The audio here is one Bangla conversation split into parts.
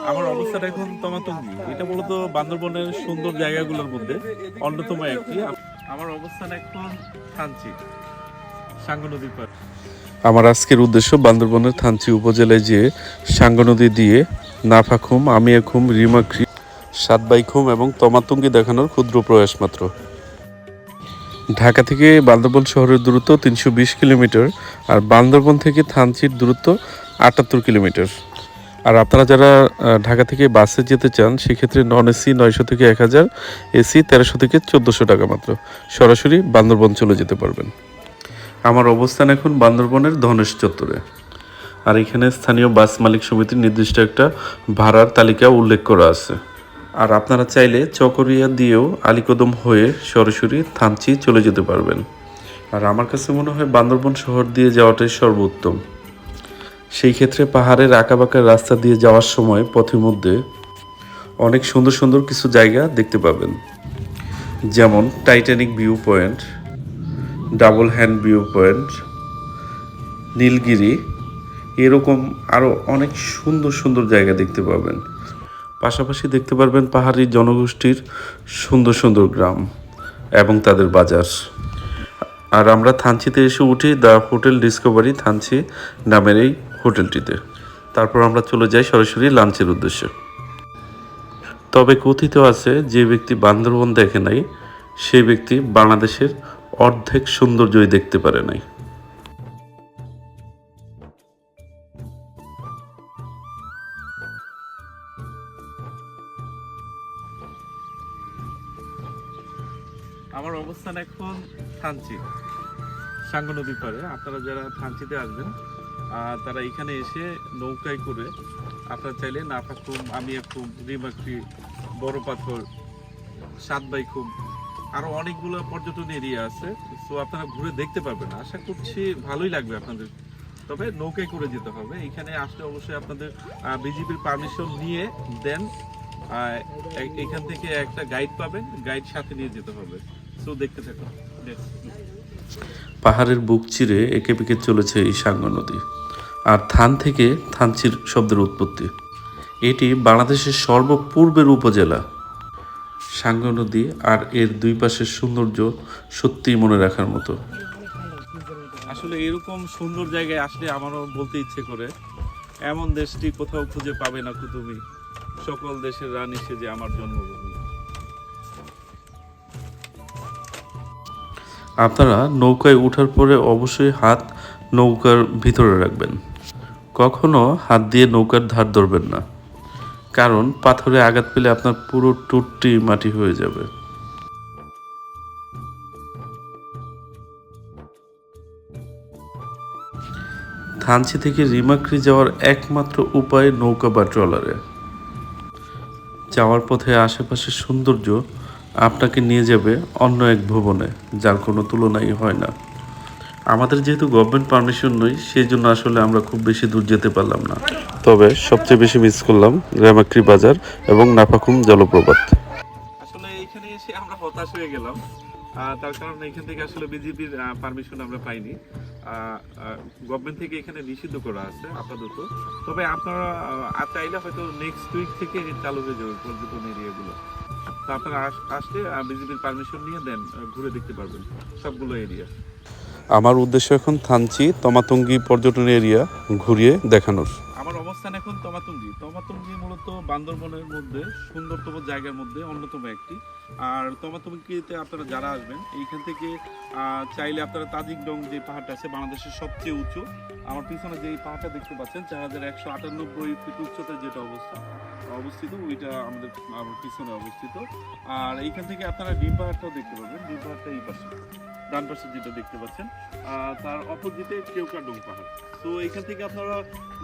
আমার অবস্থাটা এখন তমাতঙ্গি। এটা মূলত বান্দরবনের সুন্দর জায়গাগুলোর মধ্যে অন্যতম একটি। আমার অবস্থান এখন থানচি, সাঙ্গু নদীর পাড়ে। আমার আজকের উদ্দেশ্য বান্দরবনের থানচি উপজেলায় যেয়ে সাঙ্গু নদী দিয়ে নাফাখুম, আমিয়াখুম, রিমাক্রি, সাতবাইখুম এবং তমাতঙ্গি দেখানোর ক্ষুদ্র প্রয়াস মাত্র। ঢাকা থেকে বান্দরবন শহরের দূরত্ব 320 কিলোমিটার, আর বান্দরবন থেকে থানচির দূরত্ব 78 কিলোমিটার। আর আপনারা যারা ঢাকা থেকে বাসে যেতে চান সেক্ষেত্রে নন এসি 900 থেকে 1000, এসি 1300 থেকে 1400 টাকা মাত্র। সরাসরি বান্দরবন চলে যেতে পারবেন। আমার অবস্থান এখন বান্দরবনের ধনেশ চত্বরে, আর এখানে স্থানীয় বাস মালিক সমিতির নির্দিষ্ট একটা ভাড়ার তালিকা উল্লেখ করা আছে। আর আপনারা চাইলে চকরিয়া দিয়েও আলীকদম হয়ে সরাসরি থানচি চলে যেতে পারবেন। আর আমার কাছে মনে হয় বান্দরবন শহর দিয়ে যাওয়াটাই সর্বোত্তম। সেই ক্ষেত্রে পাহাড়ের আঁকাবাঁকা রাস্তা দিয়ে যাওয়ার সময় পথের মধ্যে অনেক সুন্দর সুন্দর কিছু জায়গা দেখতে পাবেন, যেমন Titanic view point, double hand view point, Nilgiri, এরকম আরও অনেক সুন্দর সুন্দর জায়গা দেখতে পাবেন। পাশাপাশি দেখতে পারবেন পাহাড়ি জনগোষ্ঠীর সুন্দর সুন্দর গ্রাম এবং তাদের বাজার। আর আমরা থানচিতে এসে উঠি দ্য হোটেল ডিসকভারি থানচি নামের এই হোটেলটিতে। তারপর আমরা চলে যাই সরাসরি লাঞ্চের উদ্দেশ্যে। তবে কথিত আছে, যে ব্যক্তি বান্দরবন দেখে নাই সেই ব্যক্তি বাংলাদেশের অর্ধেক সৌন্দর্যই দেখতে পারে নাই। আমার অবস্থান এখন থানচি, সাঙ্গু নদীর পাড়ে। আপনারা যারা থানচিতে আসবেন তারা এখানে এসে নৌকায় করে আপনারা চাইলে নাফাখুম, আমিয়াখুম, রিমাক্রি, বড় পাথর, সাতবাইখুম, আরো অনেকগুলো পর্যটন এরিয়া আছে। সো আপনারা ঘুরে দেখতে পারবেন। আশা করছি ভালোই লাগবে আপনাদের। তবে নৌকায় করে যেতে হবে। এখানে আসলে অবশ্যই আপনাদের বিজিবির পারমিশন নিয়ে দেন এখান থেকে একটা গাইড পাবেন, গাইড সাথে নিয়ে যেতে হবে। সো দেখতে থাকুন। পাহাড়ের বুক চিরে এঁকে বেঁকে চলেছে এই সাঙ্গু নদী। আর থান থেকে থানচির শব্দের উৎপত্তি। এটি বাংলাদেশের সর্বপূর্বের উপজেলা। সাঙ্গু নদী আর এর দুই পাশের সৌন্দর্য সত্যিই মনে রাখার মতো। আসলে এরকম সুন্দর জায়গায় আসলে আমারও বলতে ইচ্ছে করে, এমন দেশটি কোথাও খুঁজে পাবে না তুমি, সকল দেশের রানী সেজে আমার জন্মভূমি। আপনারা নৌকায় ওঠার পরে অবশ্যই হাত নৌকার ভিতরে রাখবেন। কখনো হাত দিয়ে নৌকার ধার ধরবেন না, কারণ পাথরে আঘাত পেলে আপনার পুরো টুটটি মাটি হয়ে যাবে। থানচি থেকে রিমাক্রি যাওয়ার একমাত্র উপায় নৌকা বা ট্রলারে। যাওয়ার পথে আশেপাশের সৌন্দর্য আপনাকে নিয়ে যাবে অন্য এক ভুবনে, যার কোনো তুলনাই হয় না। আমাদের যেহেতু গভর্নমেন্ট পারমিশন নই, সেই জন্য আসলে আমরা খুব বেশি দূর যেতে পারলাম না। তবে সবচেয়ে বেশি মিস করলাম রেমাক্রি বাজার এবং নাফাখুম জলপ্রপাত। আসলে এখানে এসে আমরা হতাশ হয়ে গেলাম, তার কারণ এখান থেকে আসলে বিজেপির পারমিশন আমরা পাইনি। গভর্নমেন্ট থেকে এখানে নিষিদ্ধ করা আছে আপাতত। তবে আপনারা চাইলে হয়তো নেক্সট উইক থেকে চালু হয়ে যাবে পর্যটন এরিয়াগুলো। তো আপনারা আসলে বিজেপির পারমিশন নিয়ে দেন ঘুরে দেখতে পারবেন সবগুলো এরিয়া। আমার উদ্দেশ্য এখন থানচি তমাতঙ্গি পর্যটন এরিয়া ঘুরিয়ে দেখানোর। আমার অবস্থান এখন তমাতঙ্গি। তমাতঙ্গি মূলত বান্দরবনের মধ্যে সুন্দরতম জায়গার মধ্যে অন্যতম একটি। আর তমাতঙ্গিতে আপনারা যারা আসবেন এইখান থেকে চাইলে আপনারা তাজিংডং যে পাহাড়টা আছে বাংলাদেশের সবচেয়ে উঁচু, আমার পিছনে যে পাহাড়টা দেখতে পাচ্ছেন 4198 ফিট উচ্চতায় যেটা অবস্থিত, ওইটা আমার পিছনে অবস্থিত। আর এইখান থেকে আপনারা ডিম পাহাড়টাও দেখতে পাবেন। ডিম পাহাড়টা এই পাশে, ডান পাশে যেটা দেখতে পাচ্ছেন, তার অপোজিটে কেওক্রাডং পাহাড়। তো এখান থেকে আপনারা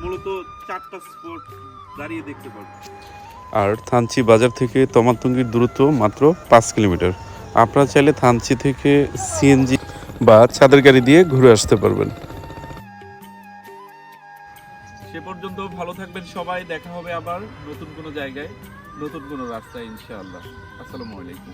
মূলত 4টা স্পট দাঁড়িয়ে দেখতে পারবেন। আর থানচি বাজার থেকে তমাতঙ্গির দূরত্ব মাত্র 5 কিলোমিটার। আপনারা চাইলে থানচি থেকে সিএনজি বা ছাদের গাড়ি দিয়ে ঘুরে আসতে পারবেন। সে পর্যন্ত ভালো থাকবেন সবাই। দেখা হবে আবার নতুন কোনো জায়গায়, নতুন কোনো রাস্তায় ইনশাআল্লাহ। আসসালামু আলাইকুম।